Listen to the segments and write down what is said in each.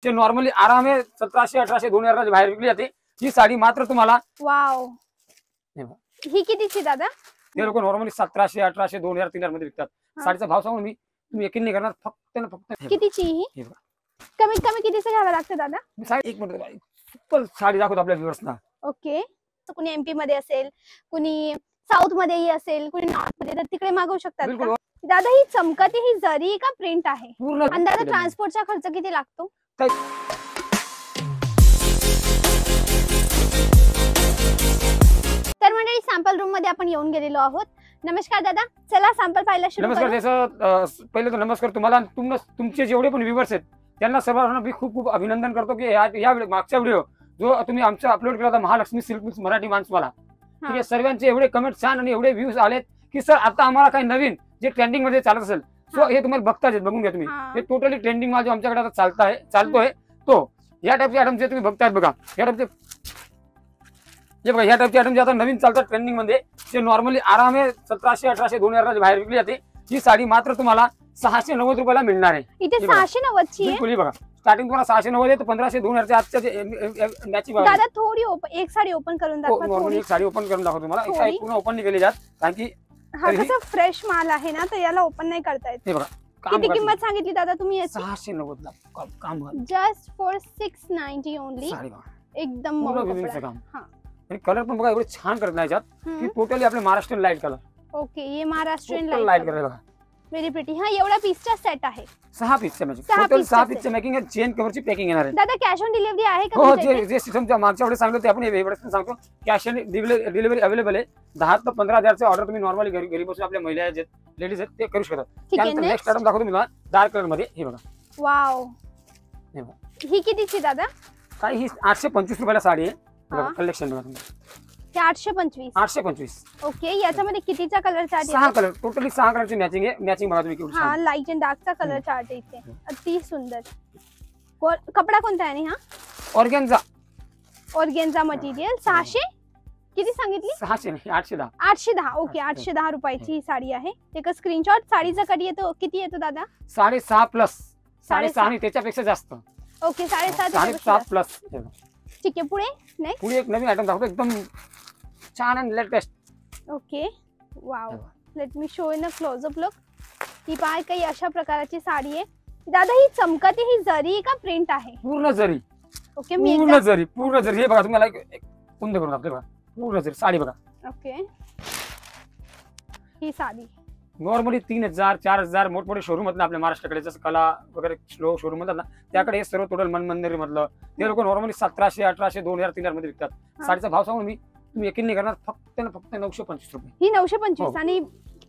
जे नॉर्मली आराम आहे 1700-1800 2000 बाहेर विकली जाते ही साडी मात्र तुम्हाला वाव ही कितीची दादा? ते लोक नॉर्मली 1700-1800 2000 3000 मध्ये विकतात. साडीचा भाव सांगून मी तुम्ही यकीन नाही करणार. फक्त ना फक्त कितीची ही? कमीत कमी कितीचं घ्यावं लागतं दादा? मी साडी एक मिनिट सिंपल साडी दाखवतो आपल्या व्ह्यूअर्सना. ओके कुणी एमपी मध्ये असेल, कुणी साऊथ मध्येही असेल, कुणी नॉर्थ मध्ये, तर तिकडे मागवू शकतात का? दादा ही चमकती ही जरी का प्रिंट आहे? अंदाजे ट्रान्सपोर्टचा खर्च किती लागतो? तर मंडळी सॅम्पल रूम मध्ये आपण येऊन गेलेलो आहोत. नमस्कार दादा, चला सॅम्पल पाहायला सुरू करू. नमस्कार. पहिले तर नमस्कार तुम्हाला. तुमचे जेवढे पण व्ह्यूअर्स आहेत त्यांना सर्वांना मी खूप खूप अभिनंदन करतो की या मागच्या व्हिडिओ जो तुम्ही आमचा अपलोड केला होता महालक्ष्मी सिल्क मिक्स मराठी माणसवाला, ठीक आहे, सर्वांचे एवढे कमेंट छान आणि एवढे व्ह्यूज आलेत की सर आता आम्हाला काही नवीन जे ट्रेंडिंग मध्ये चालत असेल सो हे तुम्हाला बघताच बघून घ्या तुम्ही. हे टोटली ट्रेंडिंग मा जो आमच्याकडे आता चालतोय तो या टाइपचे आयटम जे तुम्ही बघतायत बघा. या टाइपचे जे बघा या टाइपचे आयटम जे आता नवीन चालतात ट्रेंडिंग मध्ये जे नॉर्मली आराम आहे 1700-1800 2000 बाहेर विकली जाते ही साडी मात्र तुम्हाला 690 रुपयाला मिळणार आहे. इथे 690 ची बिलकुल बघा. स्टार्टिंग तुम्हाला 690 आहे तर 1500-2000 आजच्या जे मॅचिंग बघा. दादा थोडी एक साडी ओपन करून दाखवा. नॉर्मली एक साडी ओपन करून दाखवतो तुम्हाला. एक साडी पूर्ण ओपन नाही केली जात कारण की हा कसा फ्रेश माल आहे ना, तर याला ओपन नाही करता येत. हे बघा किती किंमत सांगितली दादा तुम्ही? 690 ला काम जस्ट फॉर 690 ओनली. साडी बघा एकदम काम. आणि कलर पण बघा एवढे छान करत नाही याच्यात की टोटली आपले महाराष्ट्रीयन लाईट कलर. ओके ये महाराष्ट्रीयन लाईट कलर बघा. Very pretty. हा एवढा पीसचा सेट आहे. 6 पीसचा मॅचिंग. टोटल 6 पीसचे मेकिंग आहे. चेन कव्हरची पॅकिंग येणार आहे. दादा कॅश ऑन डिलिव्हरी आहे का? हो जे सिस्टमच्या मागच्या वेळेस सांगितलं ते आपण एवढेच सांगतो. कॅश ऑन डिलिव्हरी अवेलेबल आहे. 10 ते 15,000चे ऑर्डर तुम्ही नॉर्मली घरी बसून आपल्या महिला आहेत लेडीज आहेत ते करू शकतात. त्यानंतर नेक्स्ट आयटम दाखवतो तुम्हाला डार्क कलर मध्ये. हे बघा वाव ही कितीची दादा? काय ही 825 रुपयाला साडी आहे. बघा कलेक्शन बघा तुम्ही. 825. ओके याच्यामध्ये कितीचा कलर चार्ट? 6 कलर. टोटली 6 कलरची मॅचिंग आहे. मॅचिंग बघा तुम्ही. हा लाईट अँड डार्कचा कलर चार्ट आहे इथे. अति सुंदर. कपडा कोणता आहे? हा ऑर्गेन्झा मटेरियल. 600 किती सांगितली? 600 नाही 810. 810. ओके 810 रुपयाची ही साडी आहे. एक स्क्रीनशॉट. साडीचा कधी येतो किती येतो दादा? 6.5 प्लस. 6.5 आणि त्याच्यापेक्षा जास्त. Okay 6.5 plus. ठीक आहे पुढे नेक्स्ट. पुढे एक नवीन आयटम दाखवतो एकदम छान आणि latest. Okay wow. Let me show in a close up look. ही पाय काही अशा प्रकारची साडी आहे दादा. ही चमकती ही जरी का प्रिंट आहे? पूर्ण जरी. ओके पूर्ण जरी. हे बघा तुम्हाला एक कुंद करून आपले बघा पूर्ण जरी साडी बघा. ओके ही साडी नॉर्मली 3000-4000 मोठमोठे शोरूम मधलं आपल्या महाराष्ट्राकडे जसं कला वगैरे शोरूम म्हणतात ना त्याकडे हे सर्व टोटल मनमंदिर मधलं ते लोक नॉर्मली 1700-1800 2000 3000 मध्ये विकतात. साडीचा भाव सांगून मी तुम्ही यकीन नाही करणार. फक्त 925 रुपये. ही 925 आणि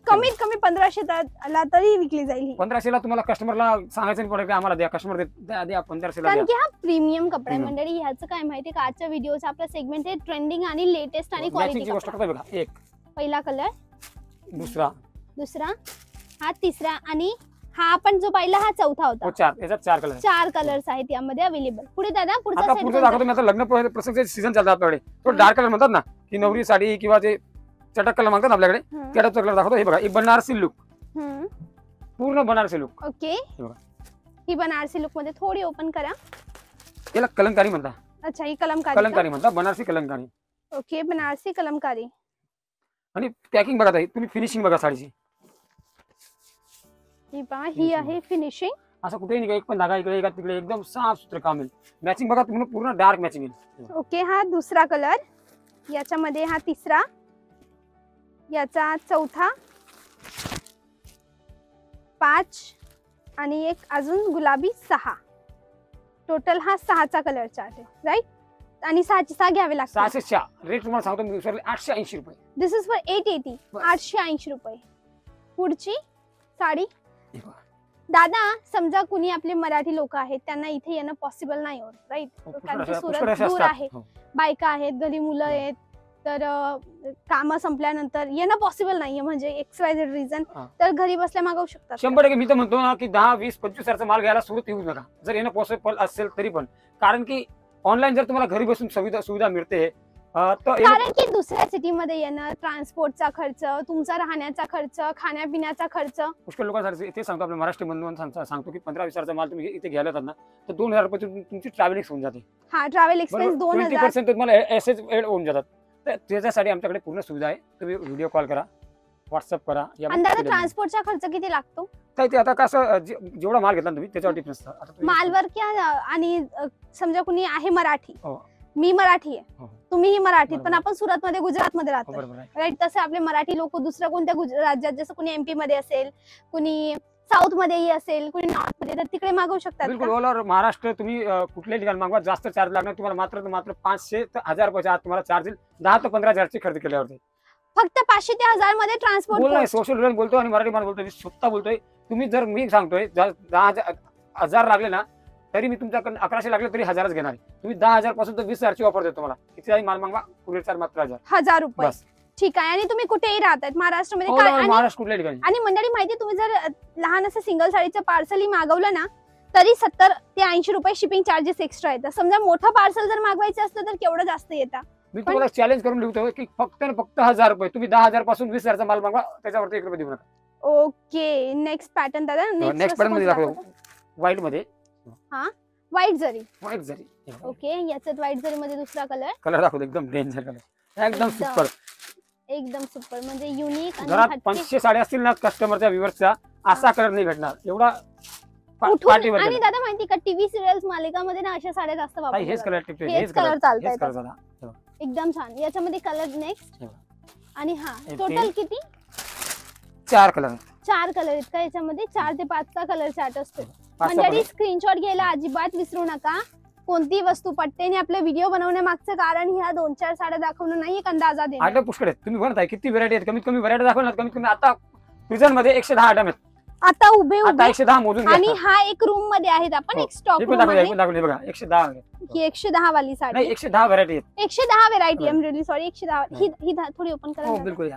कमीत कमी 1500 ला तरी विकली जाईल. 1500 ला तुम्हाला कस्टमरला सांगायचं नाही पडेल की आम्हाला द्या. कस्टमर द्या 1500 ला. कारण की हा प्रीमियम कपडा आहे मंडळी. ह्याचं काय माहितीये का, आजच्या व्हिडिओचा आपला सेगमेंट आहे ट्रेंडिंग आणि लेटेस्ट आणि क्वालिटी गोष्ट करता बघा. एक पहिला कलर, दुसरा, हा तिसरा आणि हा आपण जो पाहिला हा चौथा होता. 4 कलर्स आहेत यामध्ये अवेलेबल. पुढे दादा पुढचा दाखवतो मी. आता लग्न प्रसंगाचे सीझन चालतात आपल्याकडे. तो डार्क कलर म्हणतात ना की नवरी साडी किंवा जे चटक कलर मागतात आपल्याकडे त्या टाइपचा कलर दाखवतो. हे बघा ही बनारसी लुक. पूर्ण बनारसी लुक. ओके ही बनारसी लुक मध्ये थोडी ओपन करा. याला कलंकारी म्हणतात. अच्छा ही कलंकारी म्हणतात. बनारसी कलंकारी. ओके बनारसी कलंकारी. आणि पॅकिंग बघा ताई तुम्ही. फिनिशिंग बघा साडीची. ही आहे फिनिशिंग. असं कुठेही नाही एक पण धागा इकडे एका तिकडे एकदम साफ सुथरं काम येईल. मॅचिंग बघा तुम्ही पूर्ण डार्क मॅचिंग येईल. ओके हा दुसरा कलर. याच्यामध्ये हा तिसरा, याचा चौथा, 5 आणि एक अजून गुलाबी 6. टोटल हा 6चा कलर चार्ट आहे राईट. आणि 6 घ्यावे लागतात. 600 रेट तुम्हाला सांगतो मी. 880 रुपये. दिस इज फॉर 880. 880 रुपये. पुढची साडी दादा. समजा कुणी आपले मराठी लोक आहेत त्यांना इथे येणं पॉसिबल नाही होत राईट. कारण की सुरत दूर आहे. बायका आहेत, घरी मुलं आहेत, तर काम संपल्यानंतर येणं पॉसिबल नाहीये म्हणजे XYZ रिझन. तर घरी बसल्या मागवू शकतात. 100% मी तर म्हणतो ना की 10, 20, 25,000चा माल घ्यायला सुरत येऊ नका जर येणं पॉसिबल असेल तरी पण. कारण की ऑनलाईन जर तुम्हाला घरी बसून सुविधा मिळते तर कारण की दुसऱ्या सिटीमध्ये येणं, ट्रान्सपोर्टचा खर्च, तुमचा राहण्याचा खर्च, खाण्यापिण्याचा खर्च. पुष्कळ लोकांसाठी ते सांगतो आपल्या महाराष्ट्र बंधूंना सांगतो की 15-20 माल तुम्ही इथे घ्यायला जातात ना तर 2000 रुपये तुमची ट्रॅव्हलिंग होऊन जाते. हा, ट्रॅव्हल एक्सपेन्स 2000. 20% तुम्हाला एसएच एड होऊन जातात. तर त्याच्यासाठी आमच्याकडे पूर्ण सुविधा आहे. तुम्ही व्हिडिओ कॉल करा, व्हॉट्सअप करा. अंदाजे ट्रान्सपोर्टचा खर्च किती लागतो? तर ते आता कसं जेवढा माल घेतला तुम्ही त्याच्यावर डिफरन्स. मालवर क्या आणि समजा कुणी आहे मराठी, हो. मी मराठी आहे, हो. तुम्हीही मराठी, पण बरोबर. आपण सुरत मध्ये, गुजरात मध्ये राहतो, बरोबर आहे. राईट? तसे आपले मराठी लोक दुसऱ्या कोणत्या राज्यात, जसं कुणी एमपी मध्ये असेल, कुणी साऊथ मध्येही असेल, कुणी नॉर्थ मध्ये, तर तिकडे मागवू शकतात. बिलकुल. ऑल ओव्हर महाराष्ट्र तुम्ही कुठल्याही ठिकाणी मागवा, जास्त चार्ज लागणार तुम्हाला. मात्र 500 ते 1000 रुपयाच्या आत तुम्हाला चार्ज येईल. 10 ते 15,000ची खरेदी केल्यावरती. फक्त 500 ते 1000 मध्ये ट्रान्सपोर्ट. बोलतोय सोशल मीडिया बोलतो आणि मराठी मान बोलतोय, मी स्वतः बोलतोय. तुम्ही जर मी सांगतोय 10,000 लागले ना तरी मी तुमच्याकडे 1100 लागले तरी 1000च घेणार. तुम्ही 10,000 पासून तर 20,000ची ऑफर देतो तुम्हाला. कितीही माल मागवा, कुरिअर चार्ज मात्र 1000 रुपये. बस. ठीक आहे. आणि तुम्ही कुठेही राहतात महाराष्ट्रामध्ये महाराष्ट्र कुठल्या ठिकाणी. आणि मंडळी माहिती, तुम्ही जर लहान असं सिंगल साडीचं पार्सलही मागवलं ना तरी 70 ते 80 रुपये शिपिंग चार्जेस एक्स्ट्रा येतात. समजा मोठं पार्सल जर मागवायचं असतं तर केवढं जास्त येतं. मी तुम्हाला चॅलेंज करून लिहितो की फक्त 1000 रुपये. तुम्ही 10,000 पासून 20,000चा माल मागवा, त्याच्यावरती 1 रुपये देऊ नका. ओके. नेक्स्ट पॅटर्न दादा. नेक्स्ट पॅटर्न मध्ये दाखवतो. व्हाईट मध्ये. हा, व्हाईट जरी. व्हाईट जरी. ओके. याच्यात व्हाईट जरी मध्ये दुसरा कलर दाखवतो. एकदम डेंजर कलर, एकदम सुपर, एकदम सुपर, म्हणजे युनिक. घरात 500 साड्या असतील ना कस्टमरच्या व्ह्यूअर्सच्या, असा कलर नाही भेटणार. एवढा आणि दादा माहिती का, टीव्ही सिरियल्स मालिकामध्ये ना अशा साड्या जास्त वापरतात. हेच कलर चालतात. एकदम छान. याच्यामध्ये कलर नेक्स्ट. आणि हा टोटल किती? 4 कलर. 4 कलर आहेत का याच्यामध्ये? 4 ते 5 चा कलर चार्ट असतो. म्हणजे स्क्रीनशॉट घ्यायला अजिबात विसरू नका. कोणती वस्तू पटते. आणि आपला व्हिडिओ बनवण्यामागचं कारण ह्या 2-4 साड्या दाखवणं नाही, एक अंदाजा देणं. आयटम पुष्कळ आहेत. तुम्ही म्हणताय किती व्हरायटी आहेत. कमीत कमी व्हरायटी दाखवणार. कमीत कमी आता प्रिझन मध्ये 110 आयटम आहेत. आता उभे 110 मोजून. आणि हा एक रूम मध्ये आहेत. आपण एक स्टॉक रूम आहे. बघा 110 ही 110 वाली साडी. नाही 110 व्हरायटी आहेत. 110 variety. I am really sorry. 110. ही थोडी ओपन करा. हो बिलकुल.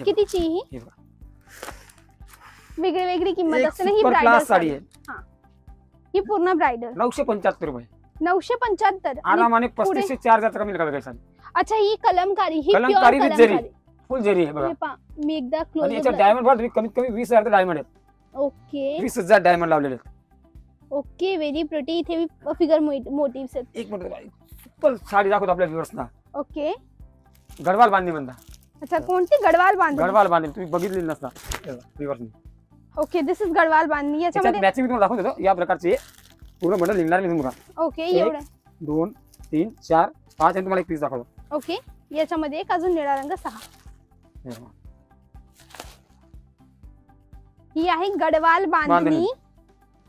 कितीची ही? वेगळी वेगळी किंमत असते ना. ही ब्राइडल ब्राइडल साडी आहे. हा, ही पूर्ण ब्राइडल. 975 रुपये. 975. आरामाने 35 ते 4000 कमी लागेल साडी. अच्छा, ही कलमकारी. ही कलमकारी विथ जरी, फुल जरी आहे बघा. हे पहा, मी एकदा आणि क्लोज याच्यात डायमंड तुम्ही कमीत कमी 20,000 डायमंड आहेत. ओके. 20,000 डायमंड लावलेले आहेत. ओके. Very pretty. इथे फिगर मोटिव्स आहेत. एक मिनिट, सुपर साडी दाखवतो आपल्या व्ह्यूअर्सना. ओके. गडवाल बांधणी म्हणता. अच्छा, कोणती? गडवाल बांधणी. गडवाल बांधणी तुम्ही बघितली नसता व्ह्यूअर्सनी. ओके. दिस इज गडवाल बांधणी. याच्यामध्ये मॅचिंग तुम्हाला दाखवतो या प्रकारचे पूर्ण बंडल निघणार नाही तुम्हाला. ओके. एवढं 2 3 4 5 आणि तुम्हाला एक पीस दाखवतो. ओके. याच्यामध्ये एक अजून निळा रंग 6. ही आहे गडवाल बांधणी.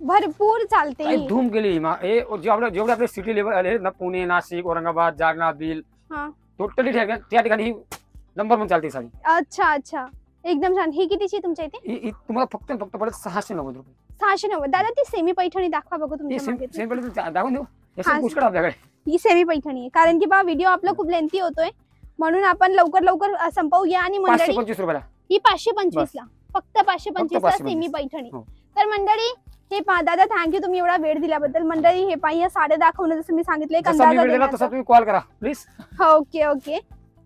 भरपूर चालते. धूम केली. जेवढे आपले सिटी लेवल आले ना, पुणे, नाशिक, औरंगाबाद, जालना, बील, टोटली त्या ठिकाणी ही नंबर 1 चालते साडी. अच्छा अच्छा, एकदम छान. ही कितीची तुमच्या इथे? तुम्हाला फक्त पडत 690 रुपये. 690. दादा ती सेमी पैठणी दाखवा बघू तुमच्या दाखवून देऊ. पुष्कळ आपल्याकडे ही सेमी पैठणी आहे. कारण की बा व्हिडिओ आपला खूप लेंथी होतोय, म्हणून आपण लवकर संपवूया. आणि मंडळी 525 रुपयाला ही 525 ला, फक्त 525 ला सेमी पैठणी. तर मंडळी हे पहा. दादा थँक्यू तुम्ही एवढा वेळ दिल्याबद्दल. मंडळी हे पहा, या साड्या दाखवणं जसं मी सांगितलं एक अंदाजा. तुम्ही कॉल करा प्लीज. Okay okay.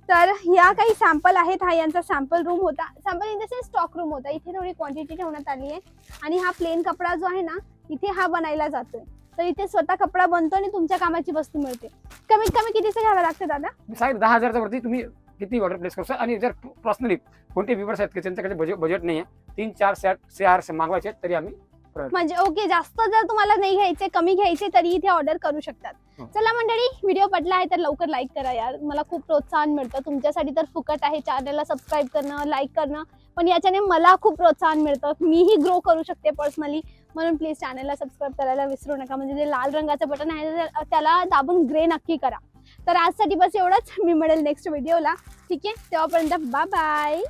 तर ह्या काही सॅम्पल आहेत. हा यांचा सॅम्पल रूम होता. Sample in the sense stock room होता. इथे थोडी क्वांटिटी ठेवण्यात आली आहे. आणि हा प्लेन कपडा जो आहे ना, इथे हा बनायला जातोय. तर इथे स्वतः कपडा बनतो आणि तुमच्या कामाची वस्तू मिळते. कमीत कमी कितीचं घ्यावं लागतं दादा? मी सांगितलं 10,000च्या वरती तुम्ही किती ऑर्डर प्लेस करता. आणि जर पर्सनली कोणते व्ह्यूअर्स आहेत की त्यांच्याकडे बजेट नाही आहे, 3-4 सेट मागवायचे तरी आम्ही म्हणजे ओके. जास्त जर तुम्हाला नाही घ्यायचे, कमी घ्यायचे, तरी इथे ऑर्डर करू शकतात. चला मंडळी, व्हिडिओ पटला आहे तर लवकर लाईक करा यार. मला खूप प्रोत्साहन मिळतं. तुमच्यासाठी तर फुकट आहे चॅनलला सबस्क्राईब करणं, लाईक करणं, पण याच्याने मला खूप प्रोत्साहन मिळतं. मीही ग्रो करू शकते पर्सनली. म्हणून प्लीज चॅनलला सबस्क्राईब करायला विसरू नका. म्हणजे जे लाल रंगाचं बटन आहे त्याला दाबून ग्रे नक्की करा. तर आजसाठी बस एवढंच. मी मिळेल नेक्स्ट व्हिडिओला. ठीक आहे, तेव्हापर्यंत बाय बाय.